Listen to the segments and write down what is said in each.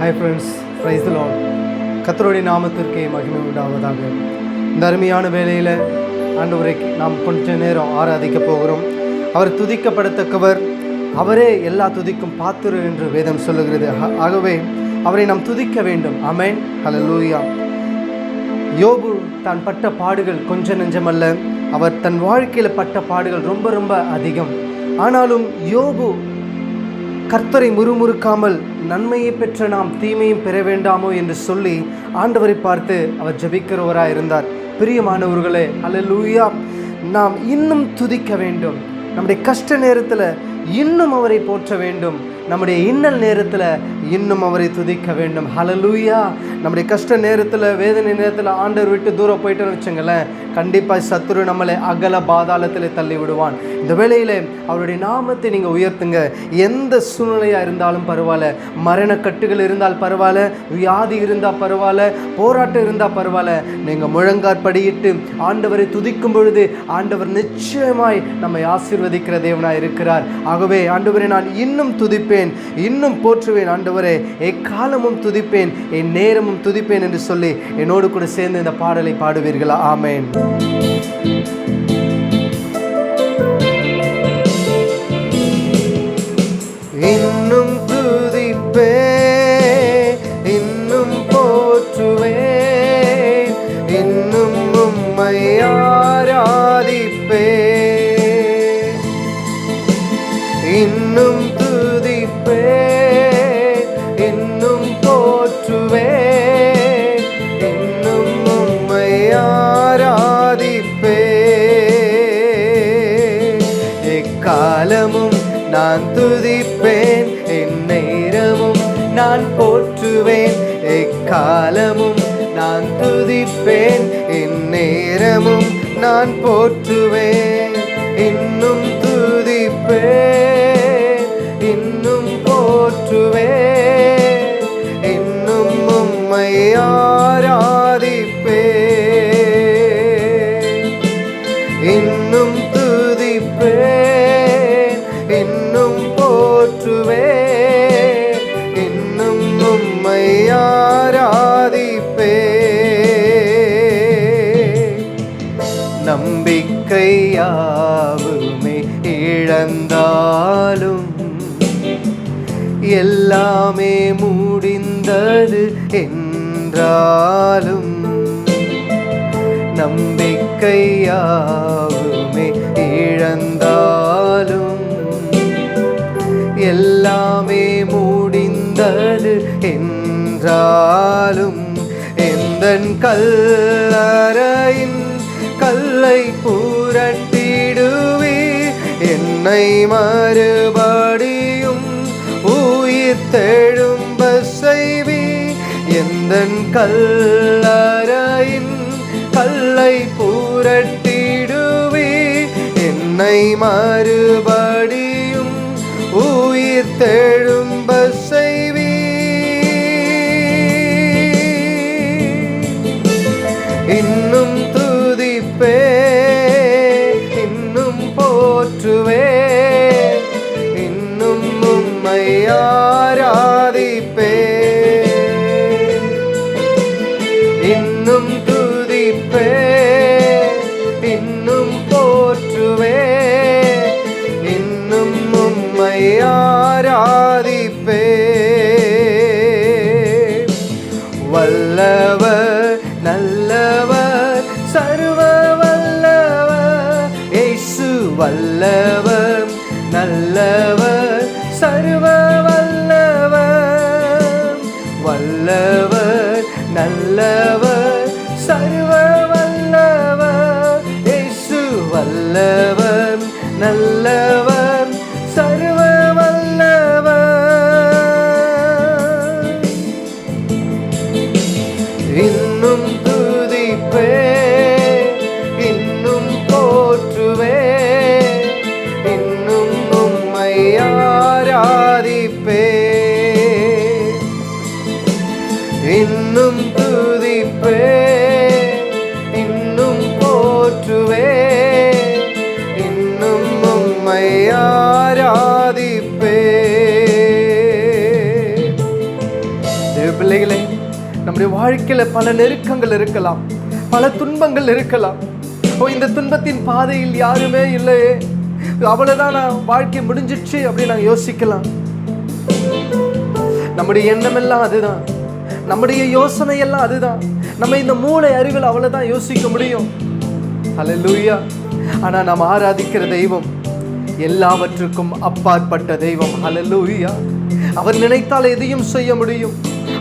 Hi friends, praise the Lord. கர்த்தருடைய நாமத்திற்கே மகிமை உண்டாவதாக. இந்த அருமையான வேளையில் ஆண்டவரை நாம் கொஞ்ச நேரம் ஆராதிக்க போகிறோம். அவர் துதிக்கப்படத்தக்கவர், அவரே எல்லா துதிக்கும் பாத்திரர் என்று வேதம் சொல்லுகிறது. ஆகவே அவரை நாம் துதிக்க வேண்டும். ஆமென், ஹல்லேலூயா. யோபு தான் பட்ட பாடுகள் கொஞ்சம் நெஞ்சமல்ல. அவர் தன் வாழ்க்கையில் பட்ட பாடுகள் ரொம்ப ரொம்ப அதிகம். ஆனாலும் யோபு கர்த்தரை முறுமுறுக்காமல் நன்மையை பெற்ற நாம் தீமையும் பெற வேண்டாமோ என்று சொல்லி ஆண்டவரை பார்த்து அவர் ஜெபிக்கிறவராக இருந்தார். பிரியமானவர்களே, ஹல்லேலூயா. நாம் இன்னும் துதிக்க வேண்டும். நம்முடைய கஷ்ட நேரத்தில் இன்னும் அவரை போற்ற வேண்டும். நம்முடைய இன்னல் நேரத்தில் இன்னும் அவரை துதிக்க வேண்டும். ஹல்லேலூயா. நம்முடைய கஷ்ட நேரத்தில், வேதனை நேரத்தில் ஆண்டவர் விட்டு தூரம் போயிட்டோன்னு வச்சுங்களேன், கண்டிப்பாக சத்துரு நம்மளை அகல பாதாளத்தில் தள்ளி விடுவான். இந்த வேளையில் அவருடைய நாமத்தை நீங்கள் உயர்த்துங்க. எந்த சூழ்நிலையாக இருந்தாலும் பரவாயில்ல, மரணக்கட்டுகள் இருந்தால் பரவாயில்ல, வியாதி இருந்தால் பரவாயில்ல, போராட்டம் இருந்தால் பரவாயில்ல, நீங்கள் முழங்காற்படியிட்டு ஆண்டவரை துதிக்கும் பொழுது ஆண்டவர் நிச்சயமாய் நம்மை ஆசீர்வதிக்கிற தேவனாய் இருக்கிறார். ஆகவே ஆண்டவரை நான் இன்னும் துதிப்பேன், இன்னும் போற்றுவேன். ஆண்டவரே, எக்காலமும் துதிப்பேன், என் நேரமும் துதிப்பேன் என்று சொல்லி என்னோடு கூட சேர்ந்து இந்த பாடலை பாடுவீர்களா? ஆமென். இன்னும் துதிப்பேன், இன்னும் போற்றுவேன், இன்னும் உம்மை ஆராதிப்பேன். இன்னும் துதிப்பேன், இன்னும் போற்றுவேன், இன்னும் உம்மை ஆராதிப்பேன். எக்காலமும் நான் துதிப்பேன், என் நேரமும் நான் போற்றுவேன். எக்காலமும் நான் துதிப்பேன், என் நேரமும் நான் போற்றுவேன். இன்னும் துதிப்பேன், இன்னும் போற்றுவேன், இன்னும் உம்மை ஆராதிப்பேன். இன்னும் துதிப்பேன், இன்னும் போற்றுவேன், இன்னும் உம்மை ஆராதிப்பேன். நம்பிக்கை யாவுமே இழந்தாலும் எல்லாமே முடிந்தது என்றாலும், நம்பிக்கை யாவுமே இழந்தாலும் எல்லாமே முடிந்தது என்றாலும், எந்தன் கல்லறையின் கல்லை புரட்டிடுவீர், என்னை மறுபடியும் உயிர் தெழும்ப செய்வீர். எந்தன் கல்லறையின் கல்லை புரட்டிடுவீர், என்னை மறுபடியும் உயிர் தெழும்ப செய்வீர். இன்னும் துதிப்பேன், இன்னும் போற்றுவேன், இன்னும் உம்மை ஆராதிப்பேன். இன்னும் துதிப்பேன், இன்னும் போற்றுவேன், இன்னும் உம்மை ஆராதிப்பேன். வல்லவர், நல்லவர், சர்வ வல்லவர் இயேசு. வல்லவர், நல்லவர், சர்வ வல்லவர். வல்லவர், நல்லவர், சர்வ வல்லவர் இயேசு. வல்லவர், நல்லவர், சர்வ வல்லவர். இன்னும் துதிப்பேன், இன்னும் போற்றுவேன், இன்னும் உம்மை ஆராதிப்பேன். இன்னும் துதிப்பேன், இன்னும் போற்றுவேன், இன்னும் உம்மை ஆராதிப்பேன். பிள்ளைகளே, நம்முடைய வாழ்க்கையில பல நெருக்கங்கள் இருக்கலாம், பல துன்பங்கள் இருக்கலாம். இந்த துன்பத்தின் பாதையில் யாருமே இல்லையே, அவ்வளவுதான், நான் வாழ்க்கை முடிஞ்சிடுச்சு அப்படின்னு நாங்கள் யோசிக்கலாம். நம்முடைய எண்ணம் எல்லாம் அதுதான், நம்முடைய யோசனை எல்லாம் அதுதான். நம்ம இந்த மூளை அறிவில் அவ்வளவுதான் யோசிக்க முடியும். ஹல்லேலூயா. ஆனா நாம் ஆராதிக்கிற தெய்வம் எல்லாவற்றுக்கும் அப்பாற்பட்ட தெய்வம். ஹல்லேலூயா. அவர் நினைத்தால் எதையும் செய்ய முடியும்.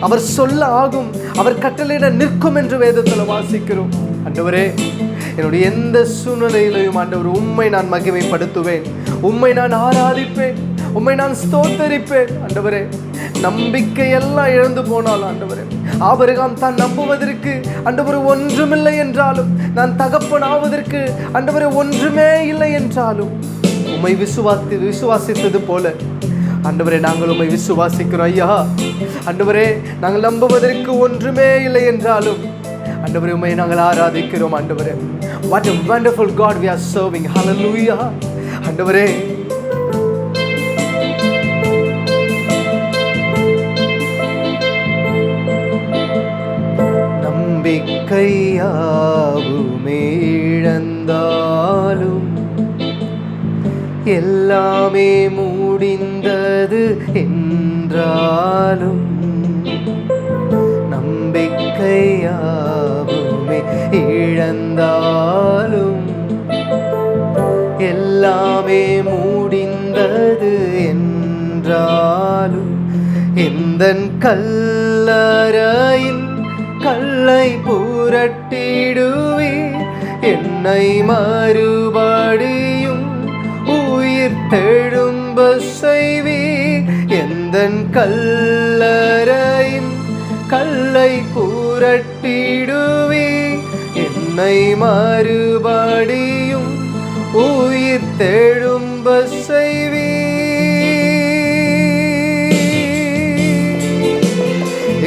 அவர் சொல்ல ஆகும், அவர் கட்டளையிட நிற்கும் என்று வேதத்தில் வாசிக்கிறோம். ஆண்டவரே, என்னுடைய எந்த சூழ்நிலையிலையும் ஆண்டவர் உம்மை நான் மகிமைப்படுத்துவேன், உம்மை நான் ஆராதிப்பேன், உம்மை நான் ஸ்தோத்தரிப்பேன். ஆண்டவரே, நம்பிக்கை எல்லாம் இழந்து போனால் ஆண்டவரே, ஆபிரகாம் தான் நம்புவதற்கு ஆண்டவரே ஒன்றுமில்லை என்றாலும், நான் தகப்பன் ஆவதற்கு ஆண்டவரே ஒன்றுமே இல்லை என்றாலும், உம்மை விசுவாசித்தது போல ஆண்டவரே நாங்கள் உம்மை விசுவாசிக்கிறோம் ஐயா. ஆண்டவரே, நாங்கள் நம்புவதற்கு ஒன்றுமே இல்லை என்றாலும் ஆண்டவரே உம்மை நாங்கள் ஆராதிக்கிறோம். ஆண்டவரே, what a wonderful God we are serving. Hallelujah. ஆண்டவரே, நம்பிக்கையாவுமே இழந்தாலும் எல்லாமே முடிந்தது என்றாலும், நம்பிக்கையாவுமே இழந்தாலும் எல்லாமே முடிந்தது என்றாலும், எந்தன் கல்லறையின் கல்லை புரட்டிடுவீர், என்னை மறுபடியும் உயிர் தெழும்ப செய்வீர். எந்தன் கல்லறையின் கல்லை புரட்டிடுவீர், என்னை மறுபடியும் உயிர் தெழும்ப செய்வீர்.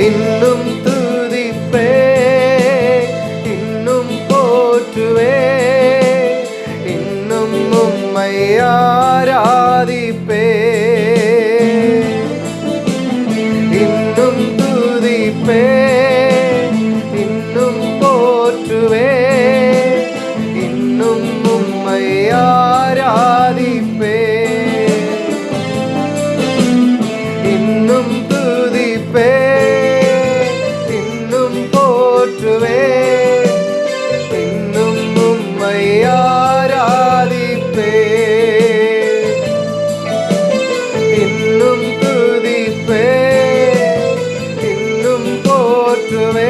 இன்னும் துதிப்பே, இன்னும் போற்றுவே, இன்னும் உம்மை ஆராதிப்பே, இன்னும் துதிப்பே, இன்னும் போற்றுவே, இன்னும் உம்மை ஆராதிப்பே, இன்னும் துதிப்பே, இன்னும் போற்றுவே, இன்னும் உம்மை ஆராதிப்பே, இன்னும் துதிப்பே, இன்னும் போற்றுவே,